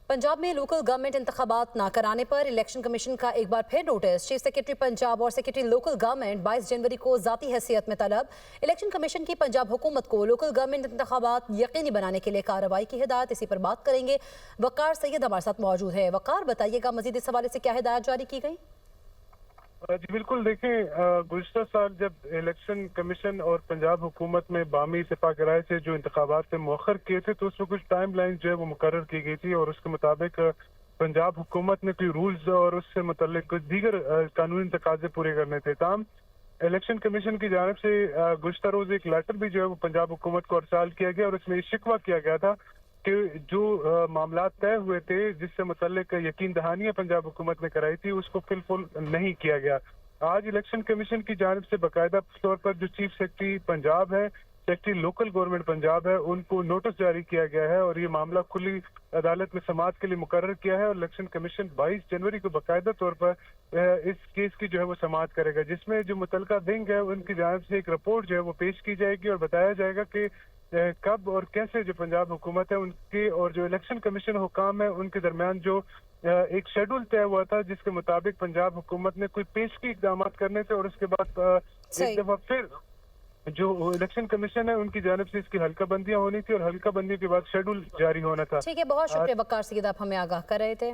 पंजाब में local government इंतखाबात ना कराने पर इलेक्शन कमीशन का एक बार फिर नोटिस। चीफ सेक्रेटरी पंजाब और सेक्रेटरी लोकल गवर्नमेंट 22 जनवरी को जाती हैसियत में तलब। इलेक्शन कमीशन की पंजाब हुकूमत को लोकल गवर्नमेंट इंतखाबात यकीनी बनाने के लिए कार्रवाई की हिदायत। इसी पर बात करेंगे। वकार सैयद हमारे साथ मौजूद है। वकार, बताइएगा मजीद इस हवाले से क्या हिदायत जारी की गई? जी बिल्कुल, देखें, गुज़श्ता साल जब इलेक्शन कमीशन और पंजाब हुकूमत में बामी इत्तेफाक राय से जो इंतखाबात थे मौखर किए थे, तो उसमें कुछ टाइम लाइन जो है वो मुकर्रर की गई थी और उसके मुताबिक पंजाब हुकूमत ने कोई रूल्स और उससे मुतल्लिक कुछ दीगर कानूनी तकाजे पूरे करने थे। ताम इलेक्शन कमीशन की जानिब से गुज़श्ता रोज एक लेटर भी जो है वो पंजाब हुकूमत को अरसाल किया गया और उसमें शिकवा किया गया था कि जो मामला तय हुए थे जिससे मुतल्लिक यकीन दहानियां पंजाब हुकूमत ने कराई थी उसको फिलफुल नहीं किया गया। आज इलेक्शन कमीशन की जानिब से बाकायदा तौर पर जो चीफ सेक्रेटरी पंजाब है, सेक्रेटरी लोकल गवर्नमेंट पंजाब है, उनको नोटिस जारी किया गया है और ये मामला खुली अदालत में समाअत के लिए मुकर्रर किया है और इलेक्शन कमीशन 22 जनवरी को बाकायदा तौर पर इस केस की जो है वो समाअत करेगा, जिसमें जो मुतलका विंग है उनकी जानिब से एक रिपोर्ट जो है वो पेश की जाएगी और बताया जाएगा कि कब और कैसे जो पंजाब हुकूमत है उनके और जो इलेक्शन कमीशन हुकाम है उनके दरमियान जो एक शेड्यूल तय हुआ था जिसके मुताबिक पंजाब हुकूमत ने कोई पेशगी इकदाम करने थे और उसके बाद एक दफा फिर जो इलेक्शन कमीशन है उनकी जानिब से इसकी हल्का बंदियां होनी थी और हल्का बंदियों के बाद शेड्यूल जारी होना था। ठीक है, बहुत शुक्रिया वकार सैयद, आप हमें आगाह कर रहे थे।